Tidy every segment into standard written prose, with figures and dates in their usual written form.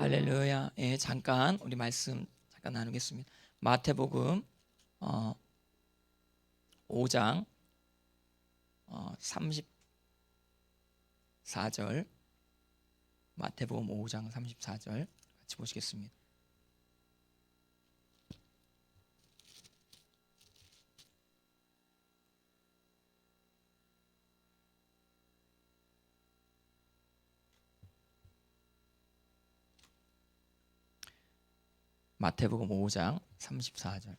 할렐루야. 예, 잠깐 우리 말씀 잠깐 나누겠습니다. 마태복음 5장 34절. 마태복음 5장 34절 같이 보시겠습니다. 마태복음 5장 34절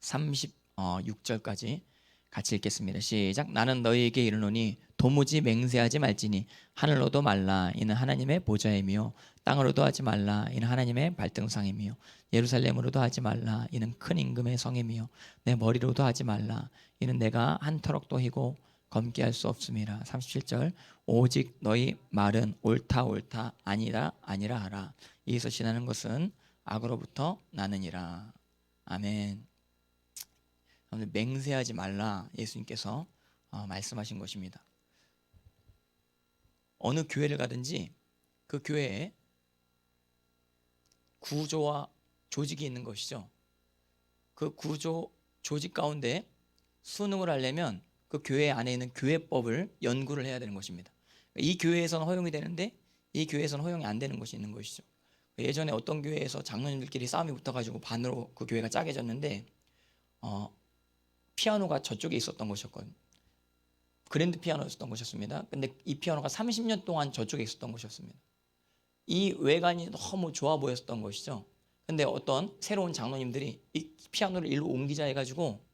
36절까지 같이 읽겠습니다. 시작. 나는 너희에게 이르노니 도무지 맹세하지 말지니 하늘로도 말라 이는 하나님의 보좌이며 땅으로도 하지 말라 이는 하나님의 발등상이며 예루살렘으로도 하지 말라 이는 큰 임금의 성이며 내 머리로도 하지 말라 이는 내가 한터럭도 희고 검게 할 수 없음이라. 37절 오직 너희 말은 옳다 옳다 아니라 아니라 하라. 이에서 지나는 것은 악으로부터 나느니라. 아멘. 맹세하지 말라 예수님께서 말씀하신 것입니다. 어느 교회를 가든지 그 교회에 구조와 조직이 있는 것이죠. 그 구조 조직 가운데 순응을 하려면 그 교회 안에 있는 교회법을 연구를 해야 되는 것입니다. 이 교회에서는 허용이 되는데 이 교회에서는 허용이 안 되는 것이 있는 것이죠. 예전에 어떤 교회에서 장로님들끼리 싸움이 붙어가지고 반으로 그 교회가 짜게졌는데 피아노가 저쪽에 있었던 것이었거든요. 그랜드 피아노였던 것이었습니다. 근데 이 피아노가 30년 동안 저쪽에 있었던 것이었습니다. 이 외관이 너무 좋아 보였던 것이죠. 근데 어떤 새로운 장로님들이 이 피아노를 일로 옮기자 해가지고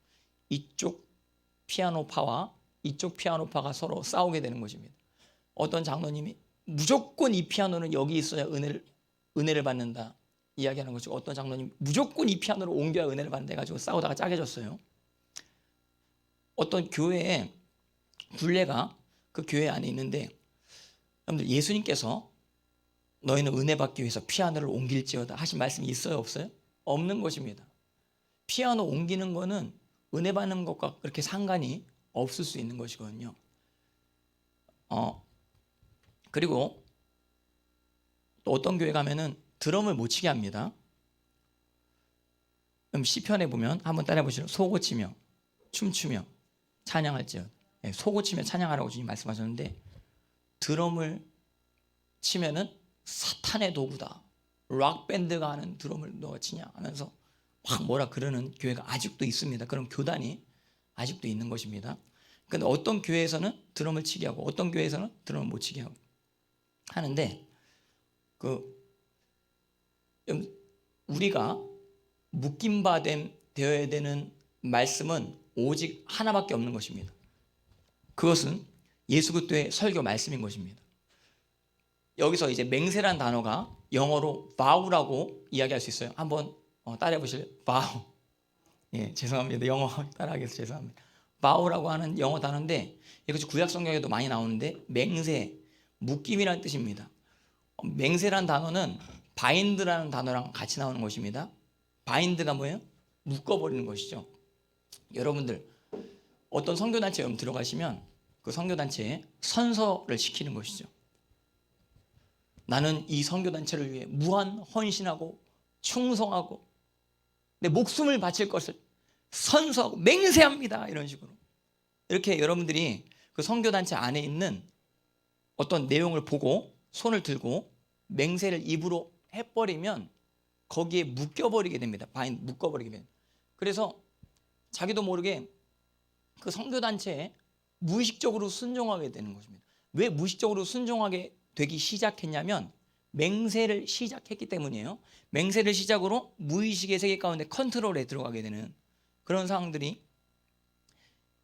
이쪽 피아노파와 이쪽 피아노파가 서로 싸우게 되는 것입니다. 어떤 장로님이 무조건 이 피아노는 여기 있어야 은혜를 받는다 이야기하는 것이고, 어떤 장로님 무조건 이 피아노를 옮겨야 은혜를 받는다 해가지고 싸우다가 짜게졌어요. 어떤 교회에 굴레가 그 교회 안에 있는데, 여러분들 예수님께서 너희는 은혜 받기 위해서 피아노를 옮길지어다 하신 말씀이 있어요 없어요? 없는 것입니다. 피아노 옮기는 거는 은혜 받는 것과 그렇게 상관이 없을 수 있는 것이거든요. 그리고 또 어떤 교회 가면은 드럼을 못 치게 합니다. 그럼 시편에 보면 한번 따라해 보시죠. 소고치며 춤추며 찬양할지어다. 소고치며 찬양하라고 주님 말씀하셨는데, 드럼을 치면은 사탄의 도구다. 락 밴드가 하는 드럼을 너가 치냐 하면서 막 뭐라 그러는 교회가 아직도 있습니다. 그런 교단이 아직도 있는 것입니다. 근데 어떤 교회에서는 드럼을 치게 하고 어떤 교회에서는 드럼을 못 치게 하고 하는데, 우리가 묶임바 되어야 되는 말씀은 오직 하나밖에 없는 것입니다. 그것은 예수 그리스도의 설교 말씀인 것입니다. 여기서 이제 맹세란 단어가 영어로 vow라고 이야기할 수 있어요. 한번 따라해 보실래요? vow. 죄송합니다. 영어 따라하기 위해서 죄송합니다. vow라고 하는 영어 단어인데 이것이 구약 성경에도 많이 나오는데, 맹세, 묶임이라는 뜻입니다. 맹세란 단어는 바인드라는 단어랑 같이 나오는 것입니다. 바인드가 뭐예요? 묶어버리는 것이죠. 여러분들 어떤 선교단체에 들어가시면 그 선교단체에 선서를 시키는 것이죠. 나는 이 선교단체를 위해 무한 헌신하고 충성하고 내 목숨을 바칠 것을 선서하고 맹세합니다. 이런 식으로 이렇게 여러분들이 그 선교단체 안에 있는 어떤 내용을 보고 손을 들고 맹세를 입으로 해버리면 거기에 묶여버리게 됩니다. 묶어버리게 됩니다. 그래서 자기도 모르게 그 선교단체에 무의식적으로 순종하게 되는 것입니다. 왜 무의식적으로 순종하게 되기 시작했냐면 맹세를 시작했기 때문이에요. 맹세를 시작으로 무의식의 세계 가운데 컨트롤에 들어가게 되는 그런 상황들이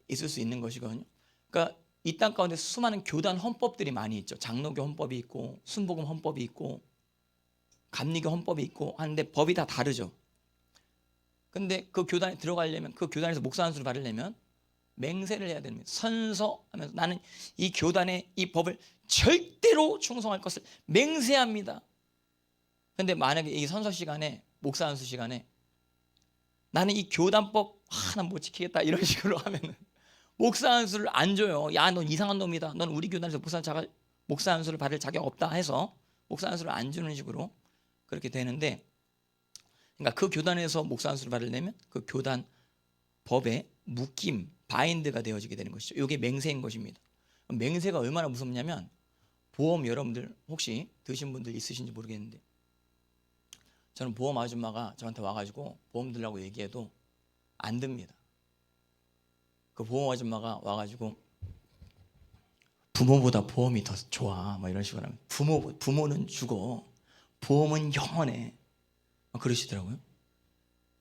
있을 수 있는 것이거든요. 그러니까 이 땅 가운데 수많은 교단 헌법들이 많이 있죠. 장로교 헌법이 있고 순복음 헌법이 있고 감리교 헌법이 있고 하는데 법이 다 다르죠. 근데 그 교단에 들어가려면, 그 교단에서 목사 안수를 받으려면 맹세를 해야 됩니다. 선서하면서 나는 이 교단의 이 법을 절대로 충성할 것을 맹세합니다. 근데 만약에 이 선서 시간에, 목사 안수 시간에 나는 이 교단법 하나 못 지키겠다 이런 식으로 하면은 목사 안수를 안 줘요. 야, 넌 이상한 놈이다. 넌 우리 교단에서 목사 안수를 받을 자격 없다 해서 목사 안수를 안 주는 식으로 그렇게 되는데, 그러니까 그 교단에서 목사 안수를 받으려면 그 교단 법에 묶임, 바인드가 되어지게 되는 것이죠. 이게 맹세인 것입니다. 맹세가 얼마나 무섭냐면, 보험 여러분들 혹시 드신 분들 있으신지 모르겠는데, 저는 보험 아줌마가 저한테 와가지고 보험 들라고 얘기해도 안 듭니다. 그 보험 아줌마가 와가지고 부모보다 보험이 더 좋아, 뭐 이런 식으로 하면, 부모는 죽어, 보험은 영원해, 그러시더라고요.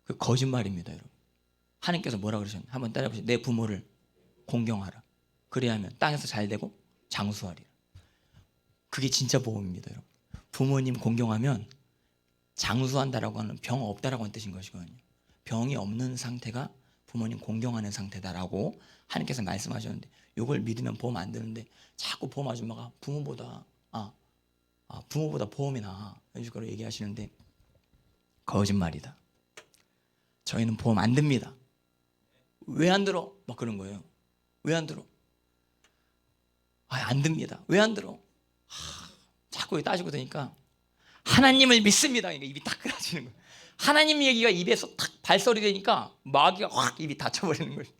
그 거짓말입니다, 여러분. 하나님께서 뭐라 그러셨나요? 한번 따라해보세요. 내 부모를 공경하라. 그래야 하면 땅에서 잘 되고 장수하리라. 그게 진짜 보험입니다, 여러분. 부모님 공경하면 장수한다라고 하는, 병 없다라고 하는 뜻인 것이거든요. 병이 없는 상태가 부모님 공경하는 상태다라고 하나님께서 말씀하셨는데, 이걸 믿으면 보험 안 되는데 자꾸 보험 아줌마가 부모보다 보험이 나아, 이런 식으로 얘기하시는데 거짓말이다. 저희는 보험 안 듭니다. 왜 안 들어? 막 그런 거예요. 왜 안 들어? 안 듭니다. 왜 안 들어? 자꾸 따지고 되니까 하나님을 믿습니다. 그러니까 입이 딱 끊어지는 거예요. 하나님 얘기가 입에서 탁 발설이 되니까 마귀가 확 입이 닫혀버리는 거예요.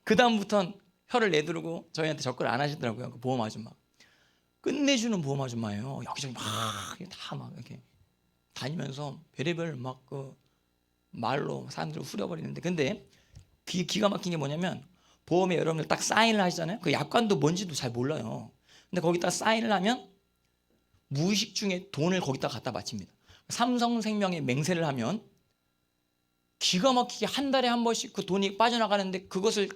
그 다음부터는 혀를 내두르고 저희한테 접근을 안 하시더라고요. 그 보험 아줌마. 끝내주는 보험 아줌마예요. 여기저기 막 이렇게 다니면서 별의별 막 그 말로 사람들을 후려버리는데, 근데 기가 막힌 게 뭐냐면, 보험에 여러분들 딱 사인을 하시잖아요. 그 약관도 뭔지도 잘 몰라요. 근데 거기다 사인을 하면 무의식 중에 돈을 거기다 갖다 바칩니다. 삼성생명에 맹세를 하면 기가 막히게 한 달에 한 번씩 그 돈이 빠져나가는데, 그것을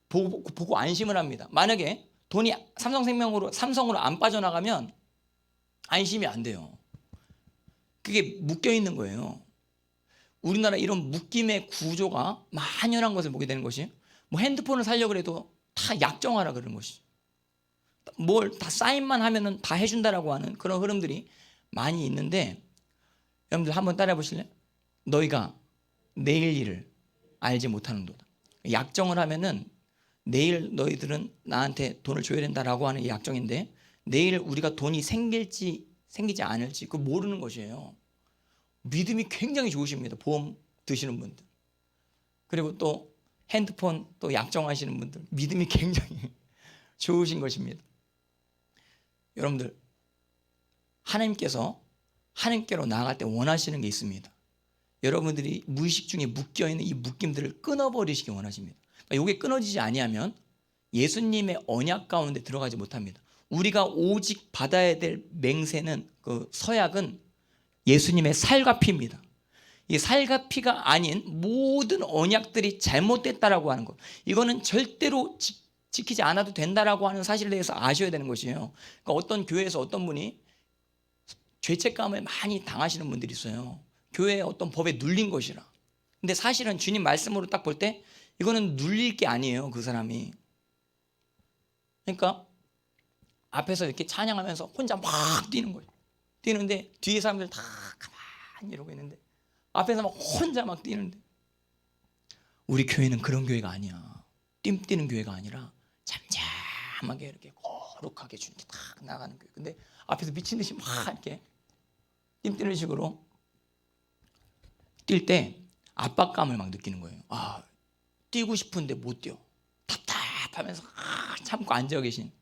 보고 안심을 합니다. 만약에 돈이 삼성으로 안 빠져나가면 안심이 안 돼요. 그게 묶여 있는 거예요. 우리나라 이런 묶임의 구조가 만연한 것을 보게 되는 것이, 뭐 핸드폰을 사려고 해도 다 약정하라 그러는 것이죠. 뭘 다 사인만 하면은 다 해준다라고 하는 그런 흐름들이 많이 있는데, 여러분들 한번 따라해 보실래요? 너희가 내일 일을 알지 못하는도다. 약정을 하면은 내일 너희들은 나한테 돈을 줘야 된다라고 하는 이 약정인데, 내일 우리가 돈이 생기지 않을지 그거 모르는 것이에요. 믿음이 굉장히 좋으십니다, 보험 드시는 분들. 그리고 또 핸드폰 또 약정하시는 분들, 믿음이 굉장히 좋으신 것입니다. 여러분들, 하나님께로 나아갈 때 원하시는 게 있습니다. 여러분들이 무의식 중에 묶여있는 이 묶임들을 끊어버리시기 원하십니다. 그러니까 이게 끊어지지 아니하면 예수님의 언약 가운데 들어가지 못합니다. 우리가 오직 받아야 될 맹세는, 그 서약은 예수님의 살과 피입니다. 이 살과 피가 아닌 모든 언약들이 잘못됐다라고 하는 것, 이거는 절대로 지키지 않아도 된다라고 하는 사실에 대해서 아셔야 되는 것이에요. 그러니까 어떤 교회에서 어떤 분이 죄책감을 많이 당하시는 분들이 있어요. 교회의 어떤 법에 눌린 것이라. 근데 사실은 주님 말씀으로 딱 볼 때 이거는 눌릴 게 아니에요, 그 사람이. 그러니까 앞에서 이렇게 찬양하면서 혼자 막 뛰는 거예요. 뛰는데 뒤에 사람들 다 가만히 이러고 있는데 앞에서 막 혼자 막 뛰는데, 우리 교회는 그런 교회가 아니야. 뛰는 교회가 아니라 잠잠하게 이렇게 거룩하게 주님께 딱 나가는 교회. 근데 앞에서 미친 듯이 막 이렇게 뛰는 식으로 뛸 때 압박감을 막 느끼는 거예요. 뛰고 싶은데 못 뛰어. 답답하면서 참고 앉아 계신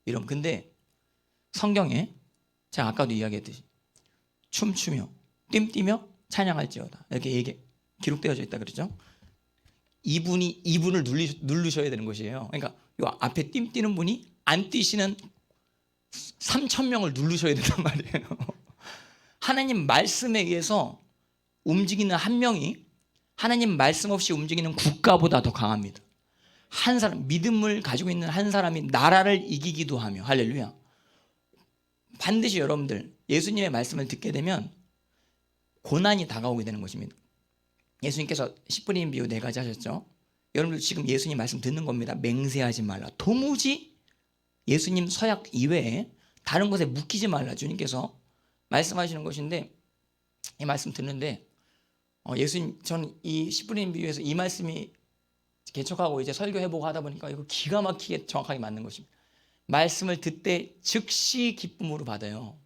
이런. 근데 성경에 제가 아까도 이야기했듯이 춤추며 뛰며 찬양할지어다 이렇게 기록되어져 있다 그러죠. 이분을 누르셔야 되는 것이에요. 그러니까 요 앞에 뛰는 분이 안 뛰시는 3,000명을 누르셔야 된단 말이에요. 하나님 말씀에 의해서 움직이는 한 명이 하나님 말씀 없이 움직이는 국가보다 더 강합니다. 한 사람, 믿음을 가지고 있는 한 사람이 나라를 이기기도 하며, 할렐루야. 반드시 여러분들 예수님의 말씀을 듣게 되면 고난이 다가오게 되는 것입니다. 예수님께서 씨 뿌리는 비유 4가지 하셨죠. 여러분들 지금 예수님 말씀 듣는 겁니다. 맹세하지 말라. 도무지 예수님 서약 이외에 다른 것에 묶이지 말라, 주님께서 말씀하시는 것인데, 이 말씀 듣는데 예수님, 저는 이 씨 뿌리는 비유에서 이 말씀이 개척하고 이제 설교해보고 하다 보니까 이거 기가 막히게 정확하게 맞는 것입니다. 말씀을 듣되 즉시 기쁨으로 받아요.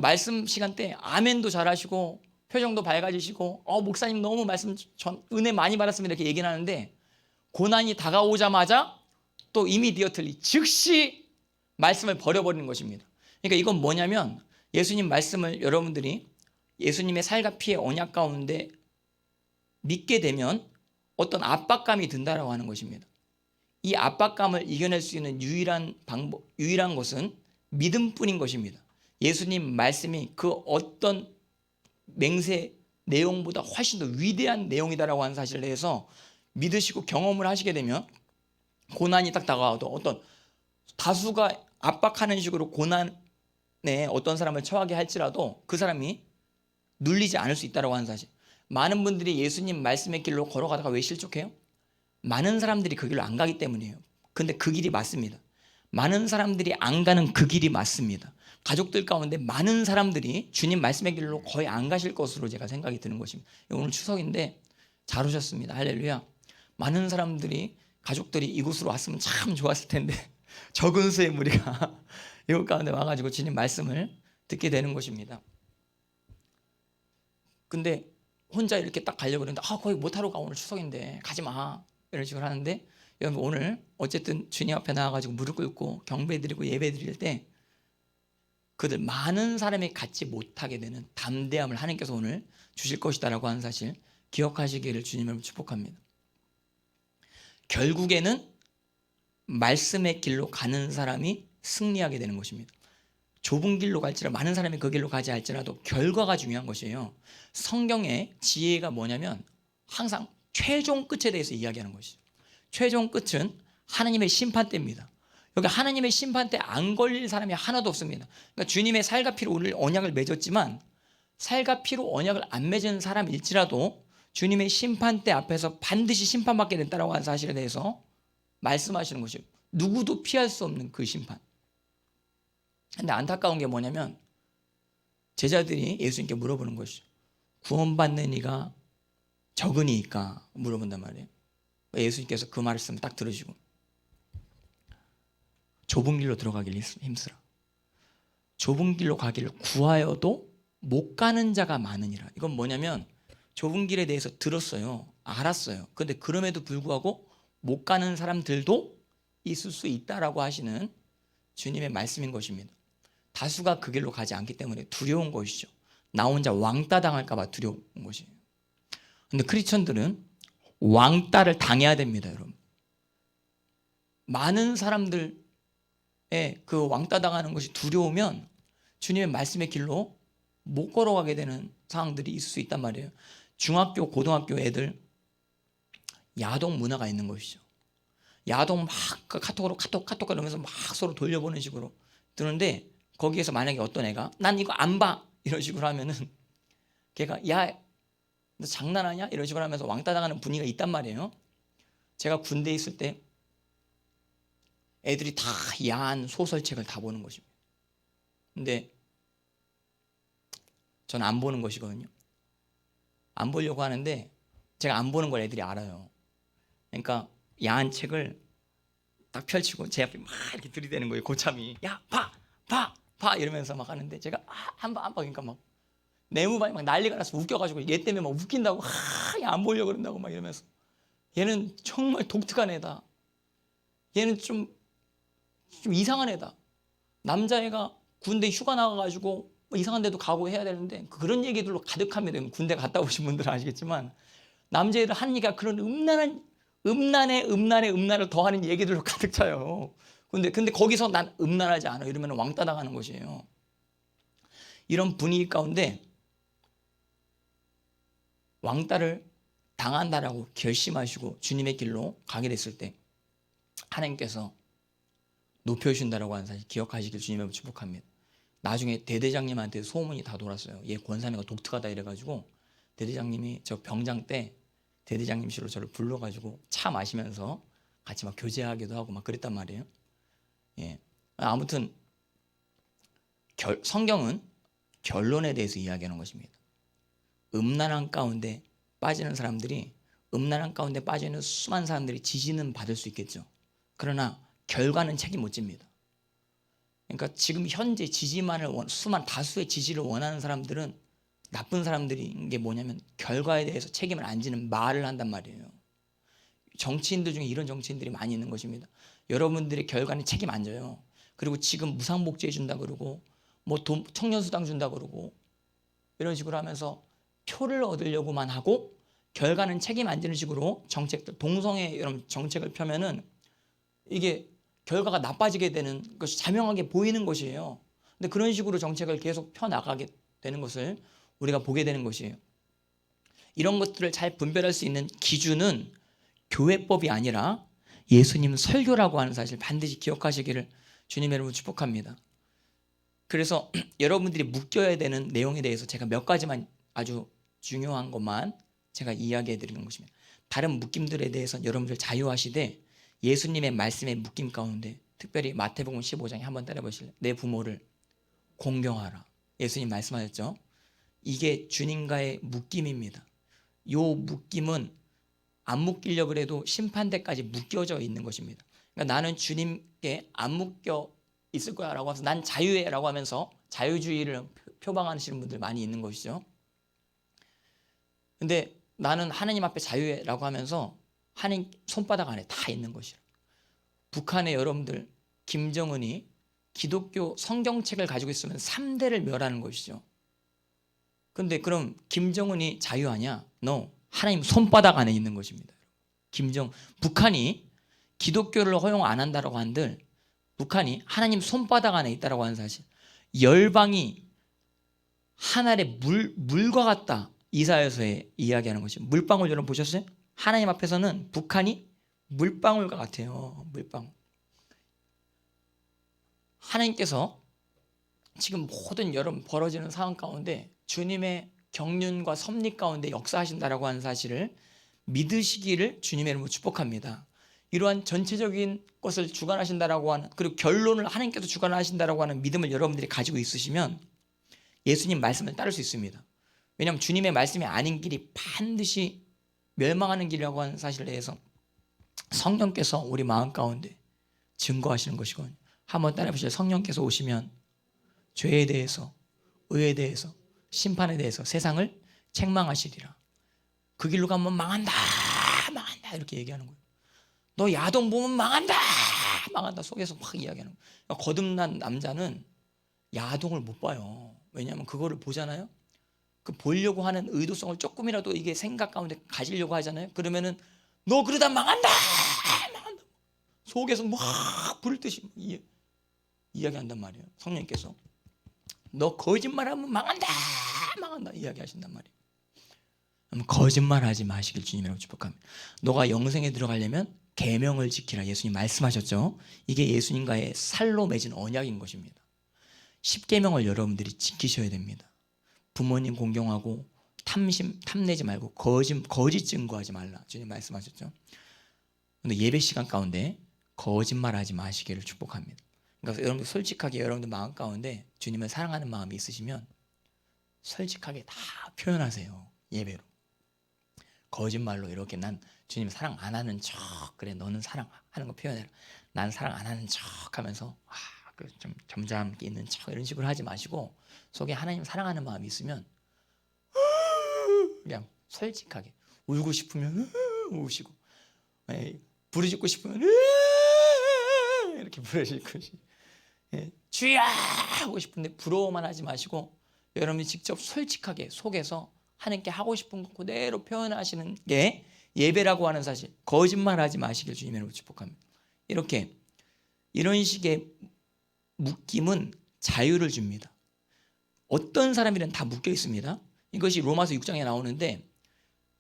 말씀 시간 때 아멘도 잘하시고 표정도 밝아지시고 목사님 너무 말씀 은혜 많이 받았습니다 이렇게 얘기는 하는데, 고난이 다가오자마자 또 이미디어틀리 즉시 말씀을 버려버리는 것입니다. 그러니까 이건 뭐냐면, 예수님 말씀을 여러분들이 예수님의 살과 피의 언약 가운데 믿게 되면 어떤 압박감이 든다라고 하는 것입니다. 이 압박감을 이겨낼 수 있는 유일한 것은 믿음뿐인 것입니다. 예수님 말씀이 그 어떤 맹세 내용보다 훨씬 더 위대한 내용이다라고 하는 사실에 대해서 믿으시고 경험을 하시게 되면, 고난이 딱 다가와도 어떤 다수가 압박하는 식으로 고난에 어떤 사람을 처하게 할지라도 그 사람이 눌리지 않을 수 있다고 하는 사실. 많은 분들이 예수님 말씀의 길로 걸어가다가 왜 실족해요? 많은 사람들이 그 길로 안 가기 때문이에요. 근데 그 길이 맞습니다. 많은 사람들이 안 가는 그 길이 맞습니다. 가족들 가운데 많은 사람들이 주님 말씀의 길로 거의 안 가실 것으로 제가 생각이 드는 것입니다. 오늘 추석인데 잘 오셨습니다. 할렐루야. 많은 사람들이 가족들이 이곳으로 왔으면 참 좋았을 텐데 적은 수의 무리가 이곳 가운데 와가지고 주님 말씀을 듣게 되는 것입니다. 근데 혼자 이렇게 딱 가려고 그러는데 거기 못하러 가, 오늘 추석인데 가지마, 이런 식으로 하는데, 여러분 오늘 어쨌든 주님 앞에 나와가지고 무릎 꿇고 경배드리고 예배드릴 때 그들 많은 사람이 갖지 못하게 되는 담대함을 하나님께서 오늘 주실 것이다라고 하는 사실 기억하시기를 주님을 축복합니다. 결국에는 말씀의 길로 가는 사람이 승리하게 되는 것입니다. 좁은 길로 갈지라도, 많은 사람이 그 길로 가지 할지라도 결과가 중요한 것이에요. 성경의 지혜가 뭐냐면 항상 최종 끝에 대해서 이야기하는 것이죠. 최종 끝은 하나님의 심판대입니다. 여기 하나님의 심판대 안 걸릴 사람이 하나도 없습니다. 그러니까 주님의 살과 피로 오늘 언약을 맺었지만, 살과 피로 언약을 안 맺은 사람일지라도 주님의 심판대 앞에서 반드시 심판받게 된다고 하는 사실에 대해서 말씀하시는 것이죠. 누구도 피할 수 없는 그 심판. 근데 안타까운 게 뭐냐면, 제자들이 예수님께 물어보는 것이죠. 구원받는 이가 적으니까 물어본단 말이에요. 예수님께서 그 말씀 딱 들으시고 좁은 길로 들어가길 힘쓰라. 좁은 길로 가기를 구하여도 못 가는 자가 많으니라. 이건 뭐냐면 좁은 길에 대해서 들었어요. 알았어요. 그런데 그럼에도 불구하고 못 가는 사람들도 있을 수 있다라고 하시는 주님의 말씀인 것입니다. 다수가 그 길로 가지 않기 때문에 두려운 것이죠. 나 혼자 왕따 당할까 봐 두려운 것이에요. 근데 크리스천들은 왕따를 당해야 됩니다, 여러분. 많은 사람들의 그 왕따 당하는 것이 두려우면 주님의 말씀의 길로 못 걸어가게 되는 상황들이 있을 수 있단 말이에요. 중학교, 고등학교 애들 야동 문화가 있는 것이죠. 야동 막 카톡으로 카톡 이러면서 막 서로 돌려보는 식으로 드는데, 거기에서 만약에 어떤 애가 난 이거 안 봐 이런 식으로 하면은 걔가 야 너 장난하냐 이런 식으로 하면서 왕따 당하는 분위기가 있단 말이에요. 제가 군대에 있을 때 애들이 다 야한 소설책을 다 보는 것입니다. 근데 저는 안 보는 것이거든요. 안 보려고 하는데 제가 안 보는 걸 애들이 알아요. 그러니까 야한 책을 딱 펼치고 제 앞에 막 이렇게 들이대는 거예요. 고참이 야 봐 이러면서 막 하는데, 제가 안 봐 그러니까 막 내무반이 막 난리가 나서 웃겨가지고 얘 때문에 막 웃긴다고 야 안 보려고 그런다고 막 이러면서, 얘는 정말 독특한 애다, 얘는 좀 이상한 애다, 남자애가 군대 휴가 나가가지고 뭐 이상한 데도 가고 해야 되는데 그런 얘기들로 가득합니다. 군대 갔다 오신 분들은 아시겠지만 남자애들 하는 얘기가 그런 음란을 더하는 얘기들로 가득 차요. 근데 거기서 난 음란하지 않아 이러면 왕따 당하는 것이에요. 이런 분위기 가운데 왕따를 당한다라고 결심하시고 주님의 길로 가게 됐을 때 하나님께서 높여주신다라고 하는 사실 기억하시길 주님의 축복합니다. 나중에 대대장님한테 소문이 다 돌았어요. 얘 권사님가 독특하다 이래가지고 대대장님이 저 병장 때 대대장님실로 저를 불러가지고 차 마시면서 같이 막 교제하기도 하고 막 그랬단 말이에요. 예. 아무튼 성경은 결론에 대해서 이야기하는 것입니다. 음란한 가운데 빠지는 사람들이, 음란한 가운데 빠지는 수많은 사람들이 지지는 받을 수 있겠죠. 그러나 결과는 책임 못 집니다. 그러니까 지금 현재 지지만을 수만 다수의 지지를 원하는 사람들은 나쁜 사람들인 게 뭐냐면 결과에 대해서 책임을 안 지는 말을 한단 말이에요. 정치인들 중에 이런 정치인들이 많이 있는 것입니다. 여러분들의 결과는 책임 안 져요. 그리고 지금 무상복지해 준다 그러고 뭐 청년수당 준다 그러고 이런 식으로 하면서 표를 얻으려고만 하고 결과는 책임 안 지는 식으로 정책들, 동성애 이런 정책을 펴면은 이게 결과가 나빠지게 되는 것이 자명하게 보이는 것이에요. 근데 그런 식으로 정책을 계속 펴나가게 되는 것을 우리가 보게 되는 것이에요. 이런 것들을 잘 분별할 수 있는 기준은 교회법이 아니라 예수님 설교라고 하는 사실 반드시 기억하시기를 주님의 이름으로 축복합니다. 그래서 여러분들이 묶여야 되는 내용에 대해서 제가 몇 가지만 아주 중요한 것만 제가 이야기해 드리는 것입니다. 다른 묶임들에 대해서는 여러분들 자유하시되 예수님의 말씀의 묶임 가운데 특별히 마태복음 15장에 한번 따라 보실래요? 내 부모를 공경하라. 예수님 말씀하셨죠? 이게 주님과의 묶임입니다. 요 묶임은 안 묶이려고 해도 심판대까지 묶여져 있는 것입니다. 그러니까 나는 주님께 안 묶여 있을 거야 라고 하면서 난 자유해 라고 하면서 자유주의를 표방하시는 분들 많이 있는 것이죠. 근데 나는 하나님 앞에 자유해 라고 하면서 하나님 손바닥 안에 다 있는 것이라. 북한의 여러분들 김정은이 기독교 성경책을 가지고 있으면 3대를 멸하는 것이죠. 근데 그럼 김정은이 자유하냐? No. 하나님 손바닥 안에 있는 것입니다. 북한이 기독교를 허용 안 한다라고 한들 북한이 하나님 손바닥 안에 있다라고 하는 사실. 열방이 하늘의 물과 같다. 이사야서에 이야기하는 것이 물방울 여러분 보셨어요? 하나님 앞에서는 북한이 물방울과 같아요. 물방울. 하나님께서 지금 모든 여러분 벌어지는 상황 가운데 주님의 경륜과 섭리 가운데 역사하신다라고 하는 사실을 믿으시기를 주님의 이름으로 축복합니다. 이러한 전체적인 것을 주관하신다라고 하는, 그리고 결론을 하나님께서 주관하신다라고 하는 믿음을 여러분들이 가지고 있으시면 예수님 말씀을 따를 수 있습니다. 왜냐하면 주님의 말씀이 아닌 길이 반드시 멸망하는 길이라고 하는 사실에 대해서 성령께서 우리 마음 가운데 증거하시는 것이거든요. 한번 따라해 보시죠. 성령께서 오시면 죄에 대해서, 의에 대해서, 심판에 대해서 세상을 책망하시리라. 그 길로 가면 망한다 망한다 이렇게 얘기하는 거예요. 너 야동 보면 망한다 망한다 속에서 막 이야기하는 거예요. 그러니까 거듭난 남자는 야동을 못 봐요. 왜냐하면 그거를 보잖아요. 그 보려고 하는 의도성을 조금이라도 이게 생각 가운데 가지려고 하잖아요. 그러면은 너 그러다 망한다 망한다 속에서 막 부를 듯이 이야기한단 말이에요. 성령께서 너 거짓말하면 망한다 망한다 이야기하신단 말이에요. 거짓말하지 마시길 주님이라고 축복합니다. 너가 영생에 들어가려면 계명을 지키라. 예수님 말씀하셨죠. 이게 예수님과의 살로 맺은 언약인 것입니다. 10계명을 여러분들이 지키셔야 됩니다. 부모님 공경하고 탐내지 말고 거짓 증거하지 말라. 주님 말씀하셨죠. 근데 예배 시간 가운데 거짓말하지 마시기를 축복합니다. 그러니까 여러분 솔직하게 여러분들 마음 가운데 주님을 사랑하는 마음이 있으시면 솔직하게 다 표현하세요. 예배로. 거짓말로 이렇게 난 주님 사랑 안 하는 척 그래 너는 사랑하는 거 표현해라. 난 사랑 안 하는 척 하면서 좀 점잖게 있는 척 이런 식으로 하지 마시고 속에 하나님 사랑하는 마음이 있으면 그냥 솔직하게 울고 싶으면 우시고 부르짖고 싶으면 이렇게 부르짖고 주야 하고 싶은데 부러워만 하지 마시고 여러분이 직접 솔직하게 속에서 하나님께 하고 싶은 거 그대로 표현하시는 게 예배라고 하는 사실. 거짓말하지 마시길 주님으로 축복합니다. 이런 식의 묶임은 자유를 줍니다. 어떤 사람이든 다 묶여 있습니다. 이것이 로마서 6장에 나오는데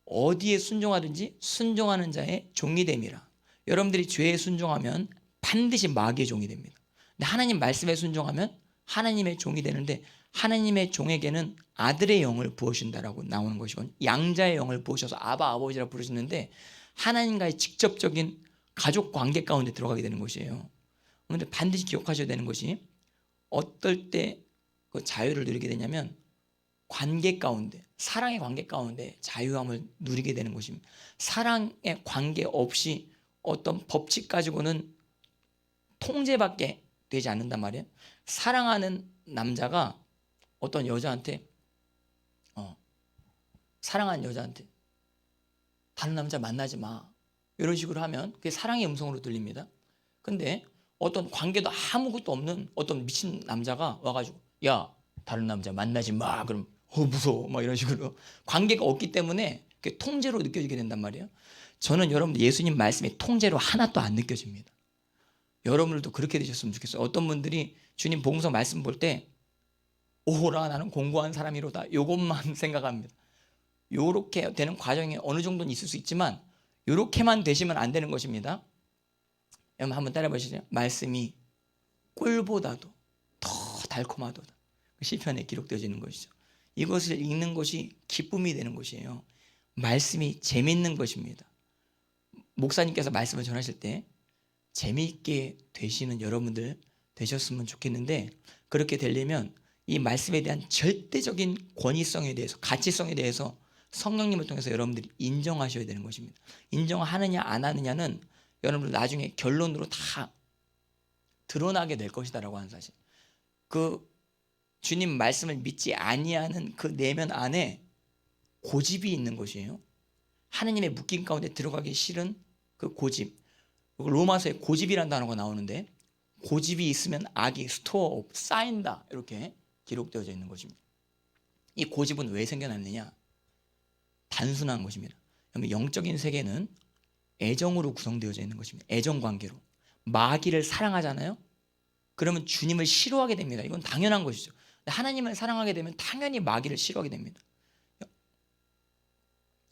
어디에 순종하든지 순종하는 자의 종이 됨이라. 여러분들이 죄에 순종하면 반드시 마귀의 종이 됩니다. 근데 하나님 말씀에 순종하면 하나님의 종이 되는데 하나님의 종에게는 아들의 영을 부으신다라고 나오는 것이고 양자의 영을 부으셔서 아바 아버지라 부르시는데 하나님과의 직접적인 가족 관계 가운데 들어가게 되는 것이에요. 그런데 반드시 기억하셔야 되는 것이 어떨 때 그 자유를 누리게 되냐면 관계 가운데 사랑의 관계 가운데 자유함을 누리게 되는 것입니다. 사랑의 관계 없이 어떤 법칙 가지고는 통제밖에 되지 않는단 말이에요. 사랑하는 남자가 어떤 여자한테 사랑하는 여자한테 다른 남자 만나지 마 이런 식으로 하면 그게 사랑의 음성으로 들립니다. 근데 어떤 관계도 아무것도 없는 어떤 미친 남자가 와가지고 야 다른 남자 만나지 마 그럼 무서워 막 이런 식으로 관계가 없기 때문에 그게 통제로 느껴지게 된단 말이에요. 저는 여러분들 예수님 말씀이 통제로 하나도 안 느껴집니다. 여러분들도 그렇게 되셨으면 좋겠어요. 어떤 분들이 주님 복음서 말씀 볼 때 오호라 나는 공고한 사람이로다 요것만 생각합니다. 요렇게 되는 과정이 어느 정도는 있을 수 있지만 요렇게만 되시면 안 되는 것입니다. 여러분 한번 따라해 보시죠. 말씀이 꿀보다도 더 달콤하도다. 시편에 기록되어 있는 것이죠. 이것을 읽는 것이 기쁨이 되는 것이에요. 말씀이 재밌는 것입니다. 목사님께서 말씀을 전하실 때 재미있게 되시는 여러분들 되셨으면 좋겠는데 그렇게 되려면 이 말씀에 대한 절대적인 권위성에 대해서 가치성에 대해서 성령님을 통해서 여러분들이 인정하셔야 되는 것입니다. 인정하느냐 안 하느냐는 여러분들 나중에 결론으로 다 드러나게 될 것이다라고 하는 사실. 그 주님 말씀을 믿지 아니하는 그 내면 안에 고집이 있는 것이에요. 하느님의 묶임 가운데 들어가기 싫은 그 고집. 로마서에 고집이라는 단어가 나오는데 고집이 있으면 악이 스토어업 쌓인다 이렇게 기록되어져 있는 것입니다. 이 고집은 왜 생겨났느냐? 단순한 것입니다. 영적인 세계는 애정으로 구성되어져 있는 것입니다. 애정 관계로. 마귀를 사랑하잖아요. 그러면 주님을 싫어하게 됩니다. 이건 당연한 것이죠. 하나님을 사랑하게 되면 당연히 마귀를 싫어하게 됩니다.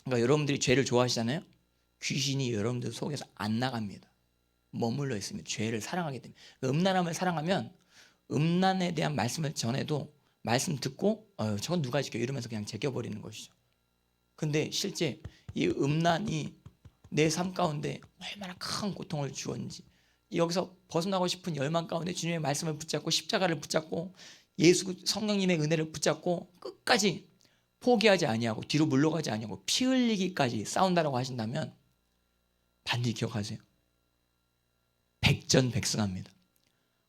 그러니까 여러분들이 죄를 좋아하시잖아요. 귀신이 여러분들 속에서 안 나갑니다. 머물러 있습니다. 죄를 사랑하게 됩니다. 음란함을 사랑하면 음란에 대한 말씀을 전해도 말씀 듣고 저건 누가 지켜 이러면서 그냥 제껴버리는 것이죠. 근데 실제 이 음란이 내 삶 가운데 얼마나 큰 고통을 주었는지 여기서 벗어나고 싶은 열망 가운데 주님의 말씀을 붙잡고 십자가를 붙잡고 예수 성령님의 은혜를 붙잡고 끝까지 포기하지 아니하고 뒤로 물러가지 아니하고 피 흘리기까지 싸운다라고 하신다면 반드시 기억하세요. 백전백승합니다.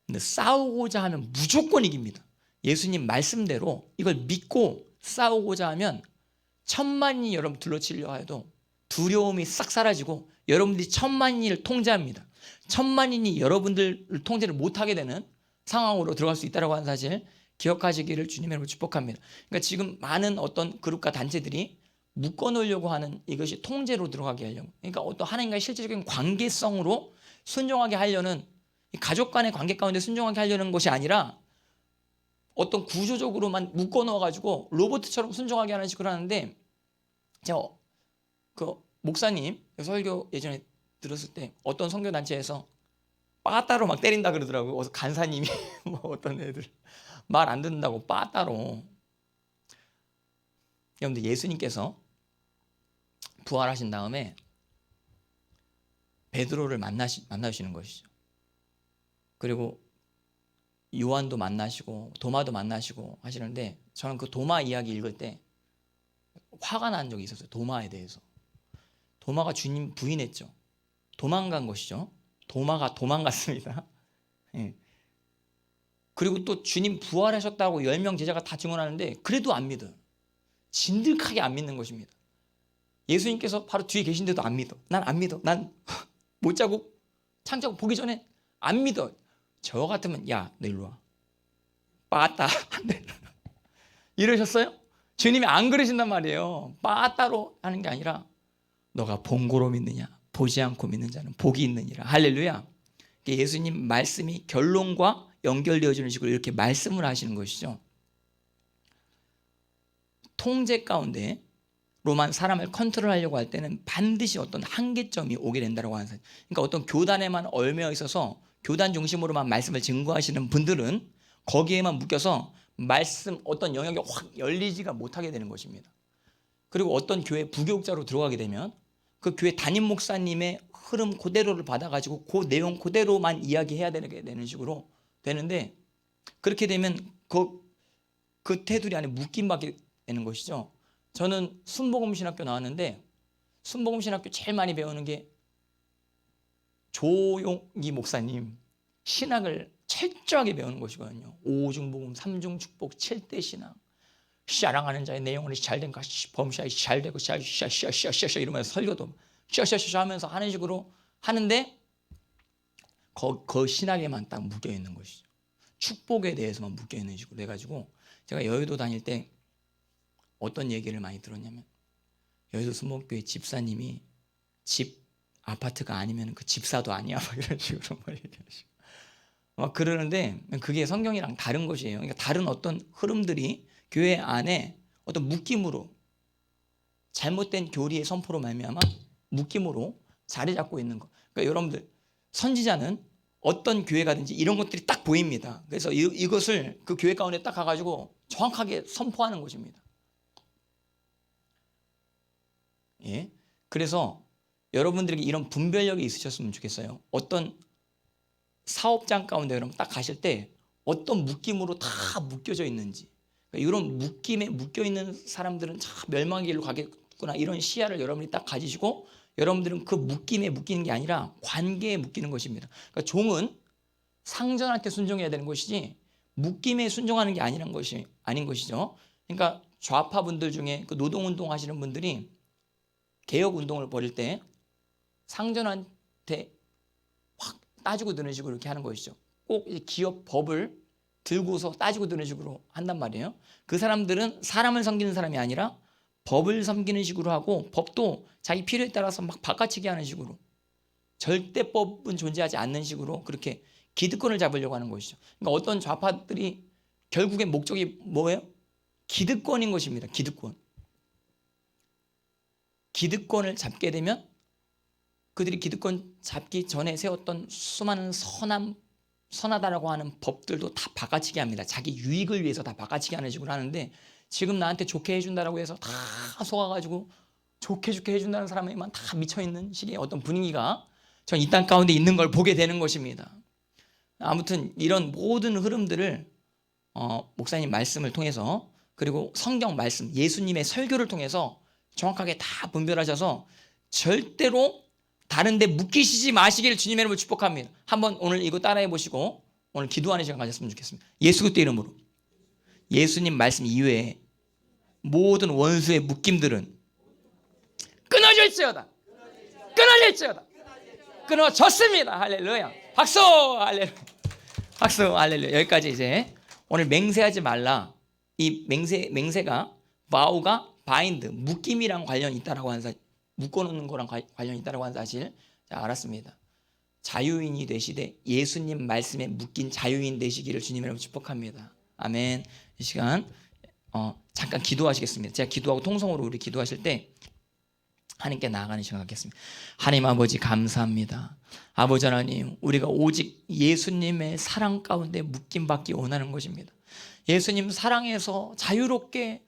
근데 싸우고자 하면 무조건 이깁니다. 예수님 말씀대로 이걸 믿고 싸우고자 하면 천만이 여러분 둘러치려 해도 두려움이 싹 사라지고 여러분들이 천만인을 통제합니다. 천만인이 여러분들을 통제를 못하게 되는 상황으로 들어갈 수 있다고 하는 사실 기억하시기를 주님의 이름으로 축복합니다. 그러니까 지금 많은 어떤 그룹과 단체들이 묶어놓으려고 하는 이것이 통제로 들어가게 하려고, 그러니까 어떤 하나님과의 실질적인 관계성으로 순종하게 하려는, 가족 간의 관계 가운데 순종하게 하려는 것이 아니라 어떤 구조적으로만 묶어놓아가지고 로봇처럼 순종하게 하는 식으로 하는데, 제가 그 목사님 설교 예전에 들었을 때 어떤 선교단체에서 빠따로 막 때린다 그러더라고요. 어서 간사님이 뭐 어떤 애들 말 안 듣는다고 빠따로. 여러분들 예수님께서 부활하신 다음에 베드로를 만나시는 것이죠. 그리고 요한도 만나시고 도마도 만나시고 하시는데, 저는 그 도마 이야기 읽을 때 화가 난 적이 있었어요. 도마에 대해서. 도마가 주님 부인했죠. 도망간 것이죠. 도마가 도망갔습니다. 예. 그리고 또 주님 부활하셨다고 10명 제자가 다 증언하는데 그래도 안 믿어요. 진득하게 안 믿는 것입니다. 예수님께서 바로 뒤에 계신데도 안 믿어. 난 안 믿어. 난 못 자고 창자고 보기 전에 안 믿어. 저 같으면 야, 너 일로 와. 빠따. 이러셨어요? 주님이 안 그러신단 말이에요. 빠따로 하는 게 아니라 너가 본고로 믿느냐, 보지 않고 믿는 자는 복이 있느니라. 할렐루야. 예수님 말씀이 결론과 연결되어지는 식으로 이렇게 말씀을 하시는 것이죠. 통제 가운데로만 사람을 컨트롤하려고 할 때는 반드시 어떤 한계점이 오게 된다고 하는 사실. 그러니까 어떤 교단에만 얽매여 있어서 교단 중심으로만 말씀을 증거하시는 분들은 거기에만 묶여서 말씀 어떤 영역이 확 열리지가 못하게 되는 것입니다. 그리고 어떤 교회 부교육자로 들어가게 되면 그 교회 담임 목사님의 흐름 그대로를 받아가지고 그 내용 그대로만 이야기해야 되는 식으로 되는데, 그렇게 되면 그 테두리 안에 묶임받게 되는 것이죠. 저는 순복음신학교 나왔는데 순복음신학교 제일 많이 배우는 게 조용기 목사님, 신학을 철저하게 배우는 것이거든요. 오중복음, 삼중축복, 7대 신학. 샤랑하는 자의 내 영혼이 잘된가, 범샤이 잘되고 샤샤샤샤 이러면서 설교도 샤샤샤 하면서 하는 식으로 하는데 그 신학에만 딱 묶여 있는 것이죠. 축복에 대해서만 묶여 있는 식으로 해가지고 제가 여의도 다닐 때 어떤 얘기를 많이 들었냐면 여의도 수목교회 집사님이 집 아파트가 아니면 그 집사도 아니야 막 이런 식으로 막 얘기하시고 막 그러는데 그게 성경이랑 다른 것이에요. 그러니까 다른 어떤 흐름들이 교회 안에 어떤 묶임으로 잘못된 교리의 선포로 말미암아 묶임으로 자리 잡고 있는 것. 그러니까 여러분들 선지자는 어떤 교회 가든지 이런 것들이 딱 보입니다. 그래서 이것을 그 교회 가운데 딱 가가지고 정확하게 선포하는 것입니다. 예. 그래서 여러분들에게 이런 분별력이 있으셨으면 좋겠어요. 어떤 사업장 가운데 여러분 딱 가실 때 어떤 묶임으로 다 묶여져 있는지, 그러니까 이런 묶임에 묶여 있는 사람들은 참 멸망의 길로 가겠구나 이런 시야를 여러분이 딱 가지시고 여러분들은 그 묶임에 묶이는 게 아니라 관계에 묶이는 것입니다. 그러니까 종은 상전한테 순종해야 되는 것이지 묶임에 순종하는 게 아닌 것이죠. 그러니까 좌파 분들 중에 그 노동운동 하시는 분들이 개혁운동을 벌일 때 상전한테 확 따지고 드는 식으로 이렇게 하는 것이죠. 꼭 기업 법을 들고서 따지고 드는 식으로 한단 말이에요. 그 사람들은 사람을 섬기는 사람이 아니라 법을 섬기는 식으로 하고 법도 자기 필요에 따라서 막 바꿔치기 하는 식으로 절대법은 존재하지 않는 식으로 그렇게 기득권을 잡으려고 하는 것이죠. 그러니까 어떤 좌파들이 결국엔 목적이 뭐예요? 기득권인 것입니다. 기득권을 잡게 되면 그들이 기득권 잡기 전에 세웠던 수많은 선하다라고 하는 법들도 다 바꿔치기 합니다. 자기 유익을 위해서 다 바꿔치기 하는 식으로 하는데 지금 나한테 좋게 해준다라고 해서 다 속아가지고 좋게 해준다는 사람에만 다 미쳐있는 식의 어떤 분위기가 전 이 땅 가운데 있는 걸 보게 되는 것입니다. 아무튼 이런 모든 흐름들을 목사님 말씀을 통해서 그리고 성경 말씀 예수님의 설교를 통해서 정확하게 다 분별하셔서 절대로 다른 데 묶이시지 마시기를 주님의 이름으로 축복합니다. 한번 오늘 이거 따라해 보시고 오늘 기도하는 시간 가졌으면 좋겠습니다. 예수 그리스도 이름으로 예수님 말씀 이외에 모든 원수의 묶임들은 끊어질지어다. 끊어졌습니다. 할렐루야. 박수. 할렐루야. 박수. 할렐루야. 여기까지 이제 오늘 맹세하지 말라. 이 맹세가 바우가 바인드 묶임이랑 관련이 있다라고 하는 사실, 묶어놓는 거랑 관련이 있다라고 하는 사실 자, 알았습니다. 자유인이 되시되 예수님 말씀에 묶인 자유인 되시기를 주님이라고 축복합니다. 아멘. 이 시간 잠깐 기도하시겠습니다. 제가 기도하고 통성으로 우리 기도하실 때 하나님께 나아가는 시간 갖겠습니다. 하나님 아버지 감사합니다. 아버지 하나님 우리가 오직 예수님의 사랑 가운데 묶임받기 원하는 것입니다. 예수님 사랑에서 자유롭게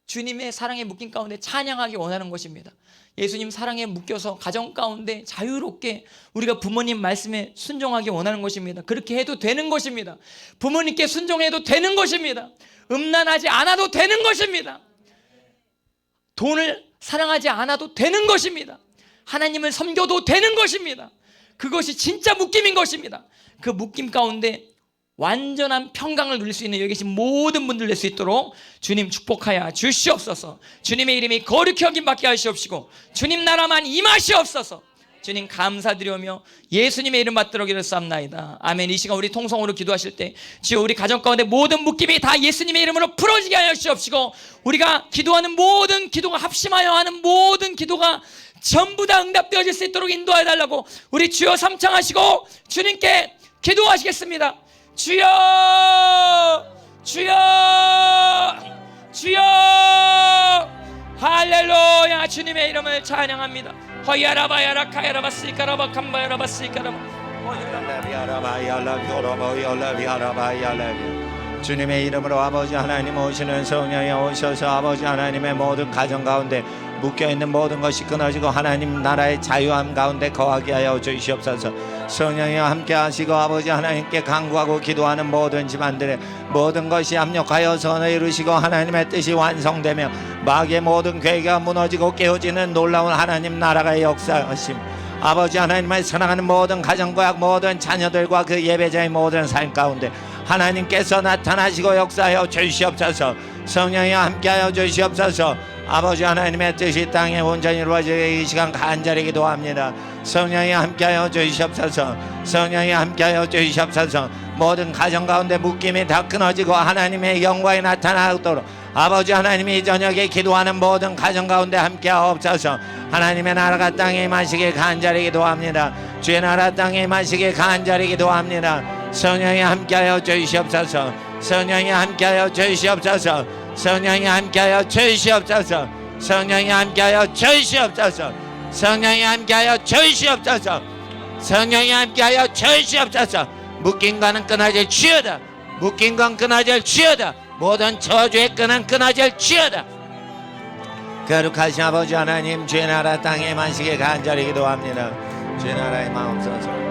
주님의 사랑에 묶인 가운데 찬양하기 원하는 것입니다. 예수님 사랑에 묶여서 가정 가운데 자유롭게 우리가 부모님 말씀에 순종하기 원하는 것입니다. 그렇게 해도 되는 것입니다. 부모님께 순종해도 되는 것입니다. 음란하지 않아도 되는 것입니다. 돈을 사랑하지 않아도 되는 것입니다. 하나님을 섬겨도 되는 것입니다. 그것이 진짜 묶임인 것입니다. 그 묶임 가운데 완전한 평강을 누릴 수 있는 여기 계신 모든 분들 낼 수 있도록 주님 축복하여 주시옵소서. 주님의 이름이 거룩히 여김받게 하시옵시고 주님 나라만 임하시옵소서. 주님 감사드리오며 예수님의 이름 받들어 기도했사옵나이다. 아멘. 이 시간 우리 통성으로 기도하실 때 주여 우리 가정 가운데 모든 묶임이 다 예수님의 이름으로 풀어지게 하여 주시옵시고 우리가 기도하는 모든 기도가 합심하여 하는 모든 기도가 전부 다 응답되어질 수 있도록 인도해 달라고 우리 주여 삼창하시고 주님께 기도하시겠습니다. 주여 주여 주여 할렐루야. 주님의 이름을 찬양합니다. 허야라바야라 카야라바시카라바 캄바야라바시카라바 주님의 이름으로 아버지 하나님 오시는 성령이 오셔서 아버지 하나님의 모든 가정 가운데 묶여있는 모든 것이 끊어지고 하나님 나라의 자유함 가운데 거하게 하여 주시옵소서. 성령이 함께 하시고 아버지 하나님께 간구하고 기도하는 모든 집안들의 모든 것이 합력하여 선을 이루시고 하나님의 뜻이 완성되며 마귀의 모든 괴계가 무너지고 깨어지는 놀라운 하나님 나라가 역사하심 아버지 하나님을 사랑하는 모든 가정과 모든 자녀들과 그 예배자의 모든 삶 가운데 하나님께서 나타나시고 역사하여 주시옵소서. 성령이여 함께하여 주시옵소서. 아버지 하나님의 뜻이 땅에 온전히 이루어지게 이 시간 간절히 기도합니다. 성령이 함께하여 주시옵소서. 성령이 함께하여 주시옵소서. 모든 가정 가운데 묶임이 다 끊어지고 하나님의 영광이 나타나도록 아버지 하나님이 이 저녁에 기도하는 모든 가정 가운데 함께하옵소서. 하나님의 나라가 땅에 임하시길 간절히 기도합니다. 주의 나라 땅에 임하시길 간절히 기도합니다. 성령이 함께하여 주시옵소서. 성령이 함께하여 주시옵소서. 성령이 함께하여 주시옵소서. 성령이 함께하여 주시옵소서. 성령이 함께하여 주시옵소서. 성령이 함께하여 주시옵소서. 묶인 것은 끊어질 지어다. 묶인 건 끊어질 지어다. 모든 저주의 끈은 끊어질 지어다. 거룩하신 아버지 하나님, 주의 나라 땅에 임하시길 간절히 기도합니다. 주의 나라의 마옵소서.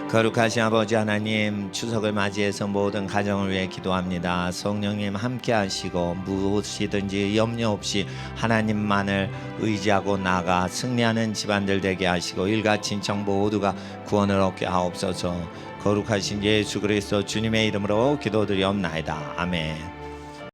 거룩하신 아버지 하나님, 추석을 맞이해서 모든 가정을 위해 기도합니다. 성령님 함께 하시고 무엇이든지 염려 없이 하나님만을 의지하고 나가 승리하는 집안들 되게 하시고 일가 친척 모두가 구원을 얻게 하옵소서. 거룩하신 예수 그리스도 주님의 이름으로 기도드리옵나이다. 아멘.